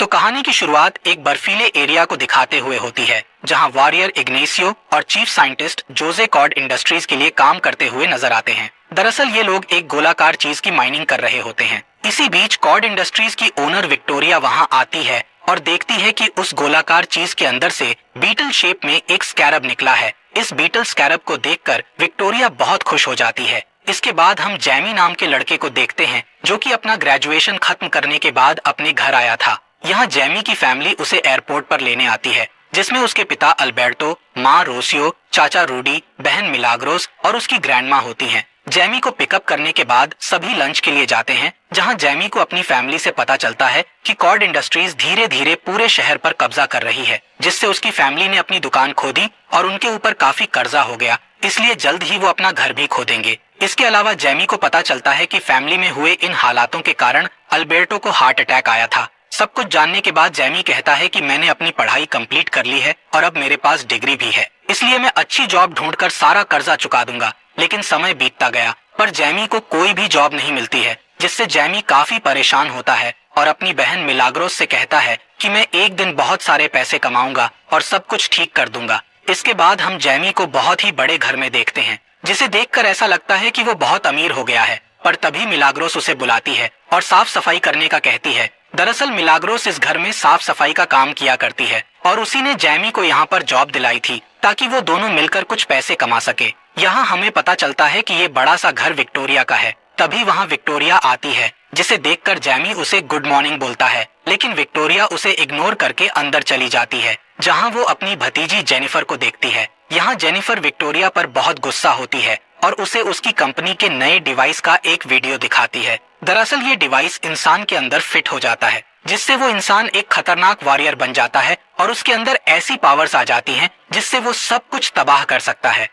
तो कहानी की शुरुआत एक बर्फीले एरिया को दिखाते हुए होती है, जहां वॉरियर इग्नेसियो और chief scientist Jose Kord Industries के लिए काम करते हुए नजर आते हैं। दरअसल ये लोग एक गोलाकार चीज की माइनिंग कर रहे होते हैं। इसी बीच कॉड इंडस्ट्रीज की ओनर विक्टोरिया वहां आती है और देखती है कि उस गोलाकार चीज के अंदर से बीटल शेप में एक स्कैरब निकला है। इस बीटल स्कैरब को देखकर विक्टोरिया बहुत खुश हो जाती है। इसके बाद हम जैमी नाम के लड़के को देखते हैं, जो कि अपना ग्रेजुएशन खत्म करने के बाद अपने घर आया था। यहाँ जैमी की फैमिली उसे एयरपोर्ट पर लेने आती है, जिसमें उसके पिता अल्बर्टो, माँ रोसियो, चाचा रूडी, बहन मिलाग्रोस और उसकी ग्रैंडमा होती हैं। जैमी को पिकअप करने के बाद सभी लंच के लिए जाते हैं, जहां जैमी को अपनी फैमिली से पता चलता है कि कॉड इंडस्ट्रीज धीरे धीरे पूरे शहर पर कब्जा कर रही है, जिससे उसकी फैमिली ने अपनी दुकान खो दी और उनके ऊपर काफी कर्जा हो गया, इसलिए जल्द ही वो अपना घर भी खो देंगे। इसके अलावा जैमी को पता चलता है कि फैमिली में हुए इन हालातों के कारण अल्बर्टो को हार्ट अटैक आया था। सब कुछ जानने के बाद जैमी कहता है कि मैंने अपनी पढ़ाई कंप्लीट कर ली है और अब मेरे पास डिग्री भी है, इसलिए मैं अच्छी जॉब ढूंढकर सारा कर्जा चुका दूंगा। लेकिन समय बीतता गया पर जैमी को कोई भी जॉब नहीं मिलती है, जिससे जैमी काफी परेशान होता है और अपनी बहन मिलाग्रोस से कहता है कि मैं एक दिन बहुत सारे पैसे कमाऊंगा और सब कुछ ठीक कर दूंगा। इसके बाद हम जैमी को बहुत ही बड़े घर में देखते हैं, जिसे देखकर ऐसा लगता है कि वो बहुत अमीर हो गया है। पर तभी मिलाग्रोस उसे बुलाती है और साफ सफाई करने का कहती है। दरअसल मिलाग्रोस इस घर में साफ सफाई का काम किया करती है और उसी ने जैमी को यहाँ पर जॉब दिलाई थी, ताकि वो दोनों मिलकर कुछ पैसे कमा सके। यहाँ हमें पता चलता है कि ये बड़ा सा घर विक्टोरिया का है। तभी वहाँ विक्टोरिया आती है, जिसे देखकर जैमी उसे गुड मॉर्निंग बोलता है, लेकिन विक्टोरिया उसे इग्नोर करके अंदर चली जाती है, जहाँ वो अपनी भतीजी जेनिफर को देखती है। यहाँ जेनिफर विक्टोरिया पर बहुत गुस्सा होती है और उसे उसकी कंपनी के नए डिवाइस का एक वीडियो दिखाती है। दरअसल ये डिवाइस इंसान के अंदर फिट हो जाता है, जिससे वो इंसान एक खतरनाक वॉरियर बन जाता है और उसके अंदर ऐसी पावर्स आ जाती हैं जिससे वो सब कुछ तबाह कर सकता है।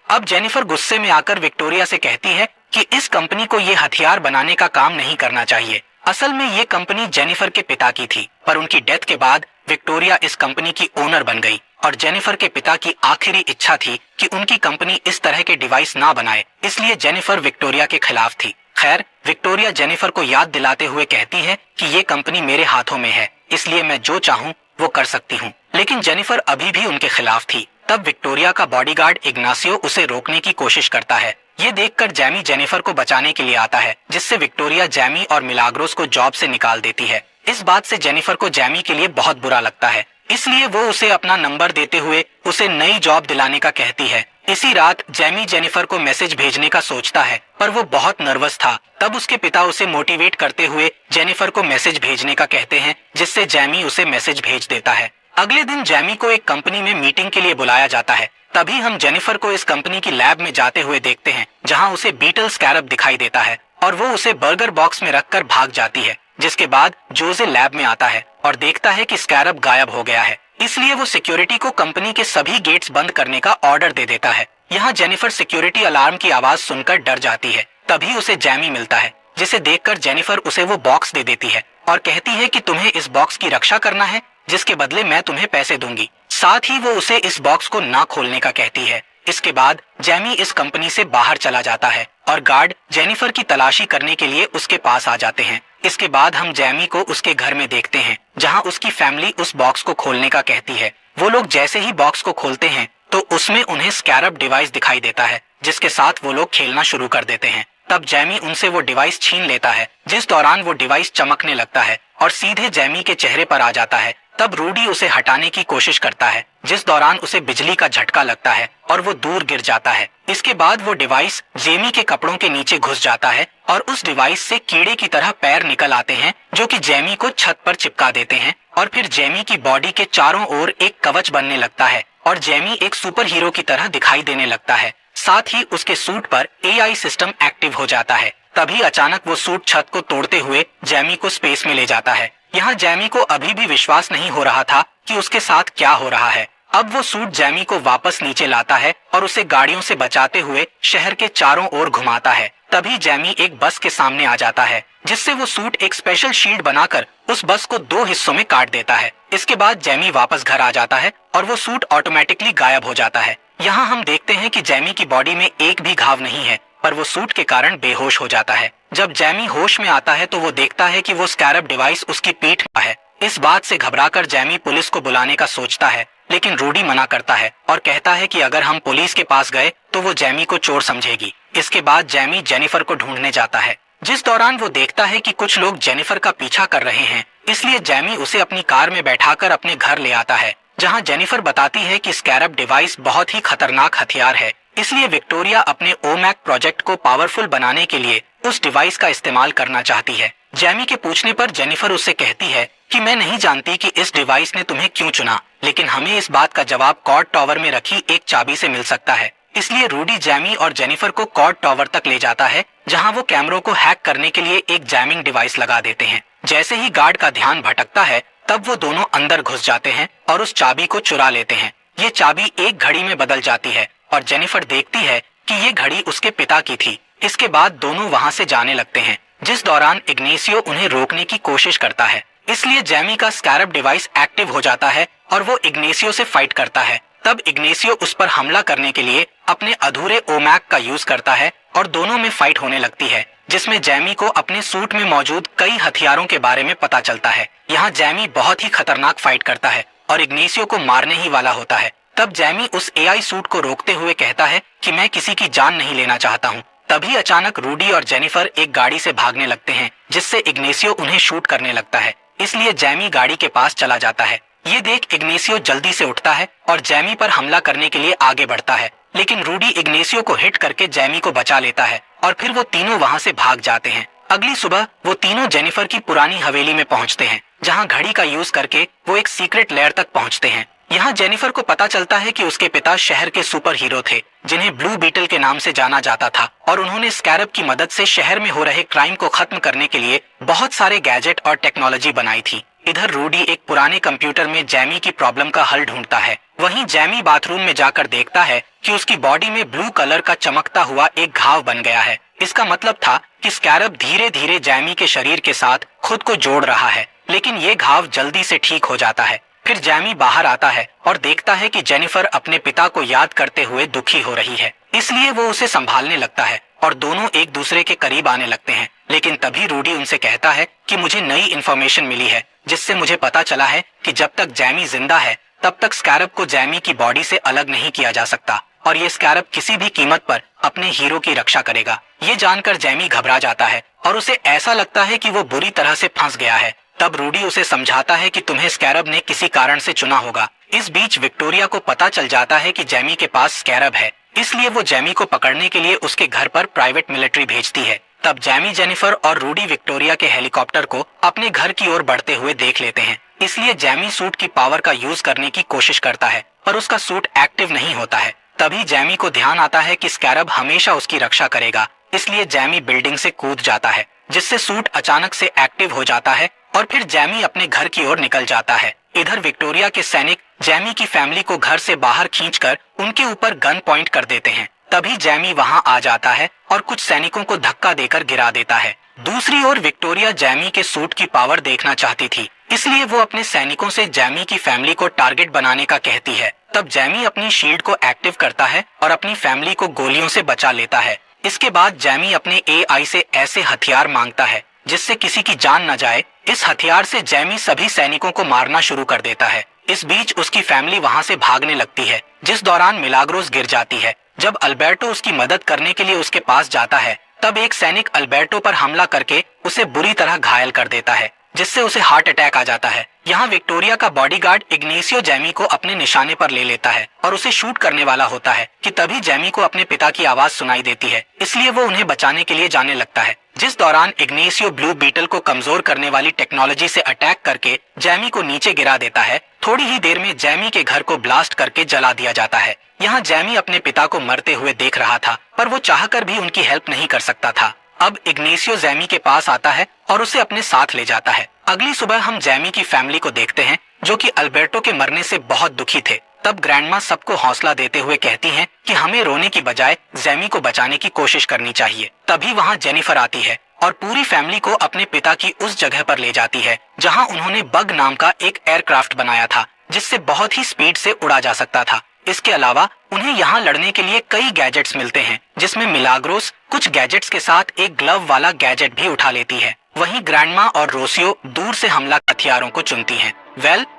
अब जेनिफर गुस्से में आकर विक्टोरिया से कहती है कि इस कंपनी को ये हथियार बनाने का काम नहीं करना चाहिए। असल में ये कंपनी जेनिफर के पिता की थी, पर उनकी डेथ के बाद विक्टोरिया इस कंपनी की ओनर बन गई और जेनिफर के पिता की आखिरी इच्छा थी कि उनकी कंपनी इस तरह के डिवाइस ना बनाए, इसलिए जेनिफर विक्टोरिया के खिलाफ थी। खैर, विक्टोरिया जेनिफर को याद दिलाते हुए कहती है कि ये कंपनी मेरे हाथों में है, इसलिए मैं जो चाहूँ वो कर सकती हूँ। लेकिन जेनिफर अभी भी उनके खिलाफ थी। तब विक्टोरिया का बॉडीगार्ड इग्नासियो उसे रोकने की कोशिश करता है। ये देखकर जैमी जेनिफर को बचाने के लिए आता है, जिससे विक्टोरिया जैमी और मिलाग्रोस को जॉब से निकाल देती है। इस बात से जेनिफर को जैमी के लिए बहुत बुरा लगता है, इसलिए वो उसे अपना नंबर देते हुए उसे नई जॉब दिलाने का कहती है। इसी रात जैमी जेनिफर को मैसेज भेजने का सोचता है, पर वो बहुत नर्वस था। तब उसके पिता उसे मोटिवेट करते हुए जेनिफर को मैसेज भेजने का कहते हैं, जिससे जैमी उसे मैसेज भेज देता है। अगले दिन जैमी को एक कंपनी में मीटिंग के लिए बुलाया जाता है। तभी हम जेनिफर को इस कंपनी की लैब में जाते हुए देखते हैं, जहां उसे बीटल स्कैरब दिखाई देता है और वो उसे बर्गर बॉक्स में रखकर भाग जाती है। जिसके बाद जोजे लैब में आता है और देखता है कि स्कैरब गायब हो गया है, इसलिए वो सिक्योरिटी को कंपनी के सभी गेट्स बंद करने का ऑर्डर दे देता है। यहाँ जेनिफर सिक्योरिटी अलार्म की आवाज सुनकर डर जाती है। तभी उसे जैमी मिलता है, जिसे देखकर जेनिफर उसे वो बॉक्स दे देती है और कहती है कि तुम्हें इस बॉक्स की रक्षा करना है, जिसके बदले मैं तुम्हें पैसे दूंगी। साथ ही वो उसे इस बॉक्स को ना खोलने का कहती है। इसके बाद जैमी इस कंपनी से बाहर चला जाता है और गार्ड जेनिफर की तलाशी करने के लिए उसके पास आ जाते हैं। इसके बाद हम जैमी को उसके घर में देखते हैं, जहां उसकी फैमिली उस बॉक्स को खोलने का कहती है। वो लोग जैसे ही बॉक्स को खोलते हैं तो उसमें उन्हें स्कैरब डिवाइस दिखाई देता है, जिसके साथ वो लोग खेलना शुरू कर देते हैं। तब जैमी उनसे वो डिवाइस छीन लेता है, जिस दौरान वो डिवाइस चमकने लगता है और सीधे जैमी के चेहरे पर आ जाता है। तब रूडी उसे हटाने की कोशिश करता है, जिस दौरान उसे बिजली का झटका लगता है और वो दूर गिर जाता है। इसके बाद वो डिवाइस जेमी के कपड़ों के नीचे घुस जाता है और उस डिवाइस से कीड़े की तरह पैर निकल आते हैं, जो कि जेमी को छत पर चिपका देते हैं और फिर जेमी की बॉडी के चारों ओर एक कवच बनने लगता है और जेमी एक सुपर हीरो की तरह दिखाई देने लगता है। साथ ही उसके सूट पर एआई सिस्टम एक्टिव हो जाता है। तभी अचानक वो सूट छत को तोड़ते हुए जेमी को स्पेस में ले जाता है। यहाँ जेमी को अभी भी विश्वास नहीं हो रहा था कि उसके साथ क्या हो रहा है। अब वो सूट जेमी को वापस नीचे लाता है और उसे गाड़ियों से बचाते हुए शहर के चारों ओर घुमाता है। तभी जेमी एक बस के सामने आ जाता है, जिससे वो सूट एक स्पेशल शील्ड बनाकर उस बस को 2 हिस्सों में काट देता है। इसके बाद जेमी वापस घर आ जाता है और वो सूट ऑटोमेटिकली गायब हो जाता है। यहाँ हम देखते हैं कि जेमी की बॉडी में एक भी घाव नहीं है, पर वो सूट के कारण बेहोश हो जाता है। जब जैमी होश में आता है तो वो देखता है कि वो स्कैरब डिवाइस उसकी पीठ पर है। इस बात से घबराकर जैमी पुलिस को बुलाने का सोचता है, लेकिन रूडी मना करता है और कहता है कि अगर हम पुलिस के पास गए तो वो जैमी को चोर समझेगी। इसके बाद जैमी जेनिफर को ढूंढने जाता है, जिस दौरान वो देखता है कि कुछ लोग जेनिफर का पीछा कर रहे हैं। इसलिए जैमी उसे अपनी कार में बैठाकर अपने घर ले आता है, जहां जेनिफर बताती है कि स्कैरब डिवाइस बहुत ही खतरनाक हथियार है। इसलिए विक्टोरिया अपने ओमैक प्रोजेक्ट को पावरफुल बनाने के लिए उस डिवाइस का इस्तेमाल करना चाहती है। जैमी के पूछने पर जेनिफर उससे कहती है कि मैं नहीं जानती कि इस डिवाइस ने तुम्हें क्यों चुना, लेकिन हमें इस बात का जवाब कॉर्ड टावर में रखी एक चाबी से मिल सकता है। इसलिए रूडी जैमी और जेनिफर को कॉर्ड टावर तक ले जाता है, जहां वो कैमरों को हैक करने के लिए एक जैमिंग डिवाइस लगा देते हैं। जैसे ही गार्ड का ध्यान भटकता है, तब वो दोनों अंदर घुस जाते हैं और उस चाबी को चुरा लेते हैं। ये चाबी एक घड़ी में बदल जाती है और जेनिफर देखती है कि ये घड़ी उसके पिता की थी। इसके बाद दोनों वहां से जाने लगते हैं, जिस दौरान इग्नेसियो उन्हें रोकने की कोशिश करता है। इसलिए जैमी का स्कैरब डिवाइस एक्टिव हो जाता है और वो इग्नेसियो से फाइट करता है। तब इग्नेसियो उस पर हमला करने के लिए अपने अधूरे ओमैक का यूज करता है और दोनों में फाइट होने लगती है, जिसमें जैमी को अपने सूट में मौजूद कई हथियारों के बारे में पता चलता है। यहाँ जैमी बहुत ही खतरनाक फाइट करता है और इग्नेसियो को मारने ही वाला होता है। तब जैमी उस एआई सूट को रोकते हुए कहता है कि मैं किसी की जान नहीं लेना चाहता हूँ। तभी अचानक रूडी और जेनिफर एक गाड़ी से भागने लगते हैं, जिससे इग्नेसियो उन्हें शूट करने लगता है। इसलिए जैमी गाड़ी के पास चला जाता है। ये देख इग्नेसियो जल्दी से उठता है और जैमी पर हमला करने के लिए आगे बढ़ता है, लेकिन रूडी इग्नेसियो को हिट करके जैमी को बचा लेता है और फिर वो तीनों वहां से भाग जाते हैं। अगली सुबह वो तीनों जेनिफर की पुरानी हवेली में पहुंचते हैं, जहां घड़ी का यूज करके वो एक सीक्रेट लेयर तक पहुंचते हैं। यहाँ जेनिफर को पता चलता है कि उसके पिता शहर के सुपर हीरो थे, जिन्हें ब्लू बीटल के नाम से जाना जाता था, और उन्होंने स्कैरब की मदद से शहर में हो रहे क्राइम को खत्म करने के लिए बहुत सारे गैजेट और टेक्नोलॉजी बनाई थी। इधर रूडी एक पुराने कंप्यूटर में जैमी की प्रॉब्लम का हल ढूंढता है। वहीं जैमी बाथरूम में जाकर देखता है कि उसकी बॉडी में ब्लू कलर का चमकता हुआ एक घाव बन गया है। इसका मतलब था कि स्कैरब धीरे धीरे जैमी के शरीर के साथ खुद को जोड़ रहा है, लेकिन ये घाव जल्दी से ठीक हो जाता है। फिर जैमी बाहर आता है और देखता है कि जेनिफर अपने पिता को याद करते हुए दुखी हो रही है, इसलिए वो उसे संभालने लगता है और दोनों एक दूसरे के करीब आने लगते हैं। लेकिन तभी रूडी उनसे कहता है कि मुझे नई इन्फॉर्मेशन मिली है, जिससे मुझे पता चला है कि जब तक जैमी जिंदा है तब तक स्कैरब को जैमी की बॉडी से अलग नहीं किया जा सकता, और ये स्कैरब किसी भी कीमत पर अपने हीरो की रक्षा करेगा। ये जानकर जैमी घबरा जाता है और उसे ऐसा लगता है कि वो बुरी तरह से फंस गया है। तब रूडी उसे समझाता है कि तुम्हें स्कैरब ने किसी कारण से चुना होगा। इस बीच विक्टोरिया को पता चल जाता है कि जैमी के पास स्कैरब है, इसलिए वो जैमी को पकड़ने के लिए उसके घर पर प्राइवेट मिलिट्री भेजती है। तब जैमी, जेनिफर और रूडी विक्टोरिया के हेलीकॉप्टर को अपने घर की ओर बढ़ते हुए देख लेते हैं। इसलिए जैमी सूट की पावर का यूज करने की कोशिश करता है, पर उसका सूट एक्टिव नहीं होता है। तभी जैमी को ध्यान आता है कि स्कैरब हमेशा उसकी रक्षा करेगा, इसलिए जैमी बिल्डिंग से कूद जाता है, जिससे सूट अचानक से एक्टिव हो जाता है और फिर जैमी अपने घर की ओर निकल जाता है। इधर विक्टोरिया के सैनिक जैमी की फैमिली को घर से बाहर खींचकर उनके ऊपर गन पॉइंट कर देते हैं। तभी जैमी वहां आ जाता है और कुछ सैनिकों को धक्का देकर गिरा देता है। दूसरी ओर विक्टोरिया जैमी के सूट की पावर देखना चाहती थी, इसलिए वो अपने सैनिकों से जैमी की फैमिली को टारगेट बनाने का कहती है। तब जैमी अपनी शील्ड को एक्टिव करता है और अपनी फैमिली को गोलियों से बचा लेता है। इसके बाद जैमी अपने एआई से ऐसे हथियार मांगता है जिससे किसी की जान न जाए। इस हथियार से जैमी सभी सैनिकों को मारना शुरू कर देता है। इस बीच उसकी फैमिली वहां से भागने लगती है, जिस दौरान मिलाग्रोस गिर जाती है। जब अल्बर्टो उसकी मदद करने के लिए उसके पास जाता है, तब एक सैनिक अल्बर्टो पर हमला करके उसे बुरी तरह घायल कर देता है, जिससे उसे हार्ट अटैक आ जाता है। यहाँ विक्टोरिया का बॉडीगार्ड इग्नेसियो जैमी को अपने निशाने पर ले लेता है और उसे शूट करने वाला होता है कि तभी जैमी को अपने पिता की आवाज सुनाई देती है, इसलिए वो उन्हें बचाने के लिए जाने लगता है। जिस दौरान इग्नेसियो ब्लू बीटल को कमजोर करने वाली टेक्नोलॉजी से अटैक करके जैमी को नीचे गिरा देता है। थोड़ी ही देर में जैमी के घर को ब्लास्ट करके जला दिया जाता है। यहाँ जैमी अपने पिता को मरते हुए देख रहा था, पर वो चाहकर भी उनकी हेल्प नहीं कर सकता था। अब इग्नेसियो जैमी के पास आता है और उसे अपने साथ ले जाता है। अगली सुबह हम जैमी की फैमिली को देखते हैं, जो कि अल्बर्टो के मरने से बहुत दुखी थे। तब ग्रैंडमा सबको हौसला देते हुए कहती हैं कि हमें रोने की बजाय जैमी को बचाने की कोशिश करनी चाहिए। तभी वहाँ जेनिफर आती है और पूरी फैमिली को अपने पिता की उस जगह पर ले जाती है जहाँ उन्होंने बग नाम का एक एयरक्राफ्ट बनाया था, जिससे बहुत ही स्पीड से उड़ा जा सकता था। इसके अलावा उन्हें यहाँ लड़ने के लिए कई गैजेट्स मिलते हैं, जिसमें मिलाग्रोस कुछ गैजेट्स के साथ एक ग्लव वाला गैजेट भी उठा लेती है। वहीं ग्रैंडमा और रोसियो दूर से हमला हथियारों को चुनती हैं।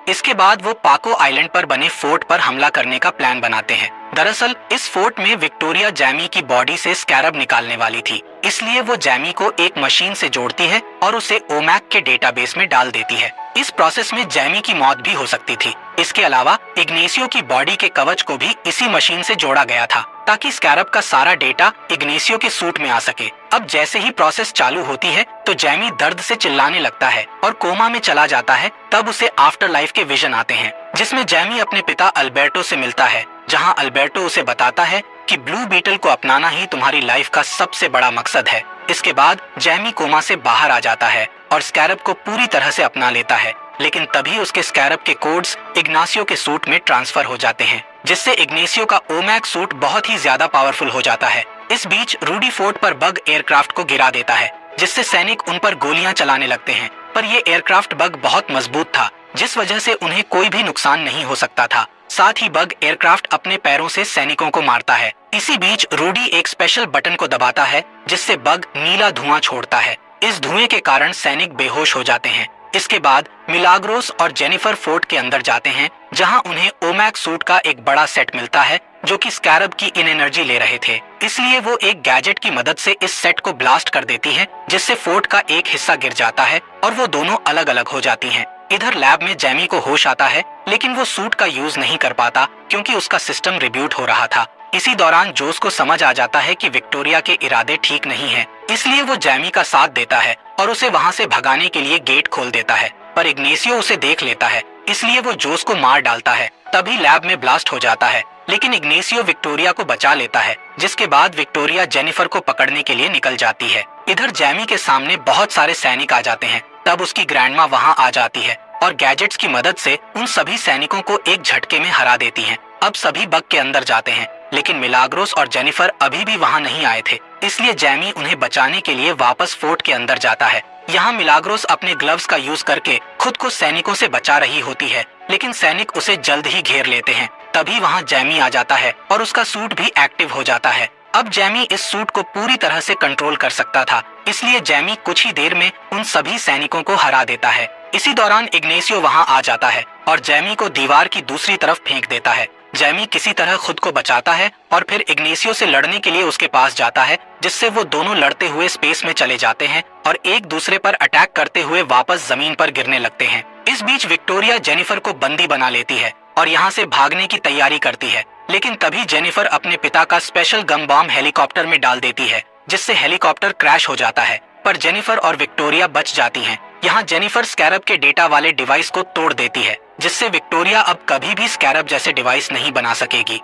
इसके बाद वो पाको आइलैंड पर बने फोर्ट पर हमला करने का प्लान बनाते हैं। दरअसल इस फोर्ट में विक्टोरिया जैमी की बॉडी से स्कैरब निकालने वाली थी, इसलिए वो जैमी को एक मशीन से जोड़ती है और उसे ओमैक के डेटाबेस में डाल देती है। इस प्रोसेस में जैमी की मौत भी हो सकती थी। इसके अलावा इग्नेसियो की बॉडी के कवच को भी इसी मशीन से जोड़ा गया था ताकि स्कैरब का सारा डेटा इग्नेसियो के सूट में आ सके। अब जैसे ही प्रोसेस चालू होती है तो जैमी दर्द से चिल्लाने लगता है और कोमा में चला जाता है। तब उसे आफ्टर लाइफ के विजन आते हैं, जिसमें जैमी अपने पिता अल्बर्टो से मिलता है, जहां अल्बर्टो उसे बताता है कि ब्लू बीटल को अपनाना ही तुम्हारी लाइफ का सबसे बड़ा मकसद है। इसके बाद जैमी कोमा से बाहर आ जाता है और स्कैरब को पूरी तरह से अपना लेता है, लेकिन तभी उसके स्कैरब के कोड्स इग्नासियो के सूट में ट्रांसफर हो जाते हैं, जिससे इग्नेसियो का ओमैक सूट बहुत ही ज्यादा पावरफुल हो जाता है। इस बीच रूडी फोर्ट पर बग एयरक्राफ्ट को गिरा देता है, जिससे सैनिक उन पर गोलियां चलाने लगते हैं, पर ये एयरक्राफ्ट बग बहुत मजबूत था, जिस वजह से उन्हें कोई भी नुकसान नहीं हो सकता था। साथ ही बग एयरक्राफ्ट अपने पैरों से सैनिकों को मारता है। इसी बीच रूडी एक स्पेशल बटन को दबाता है, जिससे बग नीला धुआं छोड़ता है। इस धुएं के कारण सैनिक बेहोश हो जाते हैं। इसके बाद मिलाग्रोस और जेनिफर फोर्ट के अंदर जाते हैं, जहां उन्हें ओमैक सूट का एक बड़ा सेट मिलता है जो कि स्कैरब की इन एनर्जी ले रहे थे। इसलिए वो एक गैजेट की मदद से इस सेट को ब्लास्ट कर देती है, जिससे फोर्ट का एक हिस्सा गिर जाता है और वो दोनों अलग अलग हो जाती हैं। इधर लैब में जैमी को होश आता है, लेकिन वो सूट का यूज नहीं कर पाता क्योंकि उसका सिस्टम रिब्यूट हो रहा था। इसी दौरान जोस को समझ आ जाता है कि विक्टोरिया के इरादे ठीक नहीं हैं, इसलिए वो जैमी का साथ देता है और उसे वहां से भगाने के लिए गेट खोल देता है। पर इग्नेसियो उसे देख लेता है, इसलिए वो जोस को मार डालता है। तभी लैब में ब्लास्ट हो जाता है, लेकिन इग्नेसियो विक्टोरिया को बचा लेता है, जिसके बाद विक्टोरिया जेनिफर को पकड़ने के लिए निकल जाती है। इधर जैमी के सामने बहुत सारे सैनिक आ जाते हैं। तब उसकी ग्रैंडमा वहां आ जाती है और गैजेट्स की मदद से उन सभी सैनिकों को एक झटके में हरा देती है। अब सभी बग के अंदर जाते हैं, लेकिन मिलाग्रोस और जेनिफर अभी भी वहां नहीं आए थे, इसलिए जैमी उन्हें बचाने के लिए वापस फोर्ट के अंदर जाता है। यहाँ मिलाग्रोस अपने ग्लव्स का यूज करके खुद को सैनिकों से बचा रही होती है, लेकिन सैनिक उसे जल्द ही घेर लेते हैं। तभी वहाँ जैमी आ जाता है और उसका सूट भी एक्टिव हो जाता है। अब जैमी इस सूट को पूरी तरह से कंट्रोल कर सकता था, इसलिए जैमी कुछ ही देर में उन सभी सैनिकों को हरा देता है। इसी दौरान इग्नेसियो वहाँ आ जाता है और जैमी को दीवार की दूसरी तरफ फेंक देता है। जैमी किसी तरह खुद को बचाता है और फिर इग्नेसियो से लड़ने के लिए उसके पास जाता है, जिससे वो दोनों लड़ते हुए स्पेस में चले जाते हैं और एक दूसरे पर अटैक करते हुए वापस जमीन पर गिरने लगते हैं। इस बीच विक्टोरिया जेनिफर को बंदी बना लेती है और यहाँ से भागने की तैयारी करती है, लेकिन तभी जेनिफर अपने पिता का स्पेशल गन बॉम्ब हेलीकॉप्टर में डाल देती है, जिससे हेलीकॉप्टर क्रैश हो जाता है। पर जेनिफर और विक्टोरिया बच जाती हैं। यहाँ जेनिफर स्कैरब के डेटा वाले डिवाइस को तोड़ देती है, जिससे विक्टोरिया अब कभी भी स्कैरब जैसे डिवाइस नहीं बना सकेगी।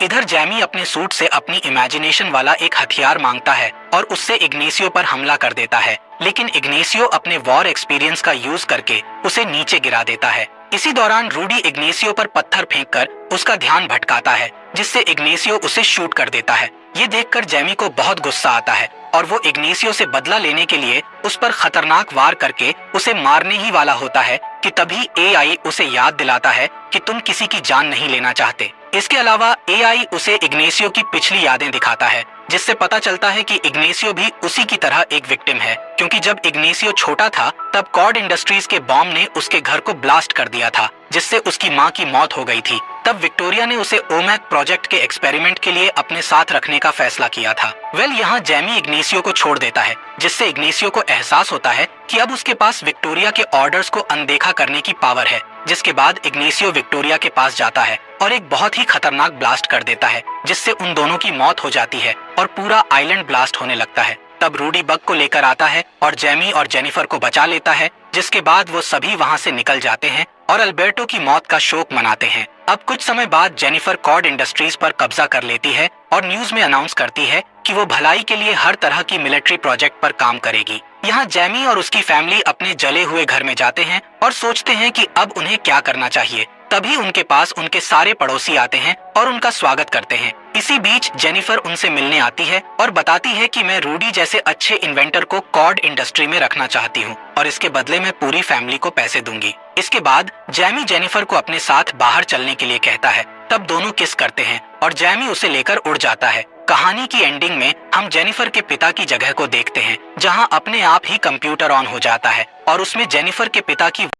इधर जैमी अपने सूट से अपनी इमेजिनेशन वाला एक हथियार मांगता है और उससे इग्नेसियो पर हमला कर देता है, लेकिन इग्नेसियो अपने वॉर एक्सपीरियंस का यूज करके उसे नीचे गिरा देता है। इसी दौरान रूडी इग्नेसियो पर पत्थर फेंककर उसका ध्यान भटकाता है, जिससे इग्नेसियो उसे शूट कर देता है। ये देखकर जैमी को बहुत गुस्सा आता है और वो इग्नेसियो से बदला लेने के लिए उस पर खतरनाक वार करके उसे मारने ही वाला होता है कि तभी एआई उसे याद दिलाता है कि तुम किसी की जान नहीं लेना चाहते। इसके अलावा एआई उसे इग्नेसियो की पिछली यादें दिखाता है, जिससे पता चलता है कि इग्नेसियो भी उसी की तरह एक विक्टिम है, क्योंकि जब इग्नेसियो छोटा था तब कॉर्ड इंडस्ट्रीज के बॉम्ब ने उसके घर को ब्लास्ट कर दिया था, जिससे उसकी माँ की मौत हो गई थी। तब विक्टोरिया ने उसे ओमैक प्रोजेक्ट के एक्सपेरिमेंट के लिए अपने साथ रखने का फैसला किया था। यहाँ जैमी इग्नेसियो को छोड़ देता है, जिससे इग्नेसियो को एहसास होता है कि अब उसके पास विक्टोरिया के ऑर्डर्स को अनदेखा करने की पावर है। जिसके बाद इग्नेसियो विक्टोरिया के पास जाता है और एक बहुत ही खतरनाक ब्लास्ट कर देता है, जिससे उन दोनों की मौत हो जाती है और पूरा आइलैंड ब्लास्ट होने लगता है। तब रूडी बग को लेकर आता है और जैमी और जेनिफर को बचा लेता है, जिसके बाद वो सभी वहाँ से निकल जाते हैं और अल्बर्टो की मौत का शोक मनाते हैं। अब कुछ समय बाद जेनिफर कॉर्ड इंडस्ट्रीज पर कब्जा कर लेती है और न्यूज में अनाउंस करती है कि वो भलाई के लिए हर तरह की मिलिट्री प्रोजेक्ट पर काम करेगी। यहाँ जैमी और उसकी फैमिली अपने जले हुए घर में जाते हैं और सोचते हैं कि अब उन्हें क्या करना चाहिए। तभी उनके पास उनके सारे पड़ोसी आते हैं और उनका स्वागत करते हैं। इसी बीच जेनिफर उनसे मिलने आती है और बताती है कि मैं रूडी जैसे अच्छे इन्वेंटर को कॉर्ड इंडस्ट्री में रखना चाहती हूँ और इसके बदले मैं पूरी फैमिली को पैसे दूंगी। इसके बाद जैमी जेनिफर को अपने साथ बाहर चलने के लिए कहता है। तब दोनों किस करते हैं और जैमी उसे लेकर उड़ जाता है। कहानी की एंडिंग में हम जेनिफर के पिता की जगह को देखते हैं, जहां अपने आप ही कंप्यूटर ऑन हो जाता है और उसमें जेनिफर के पिता की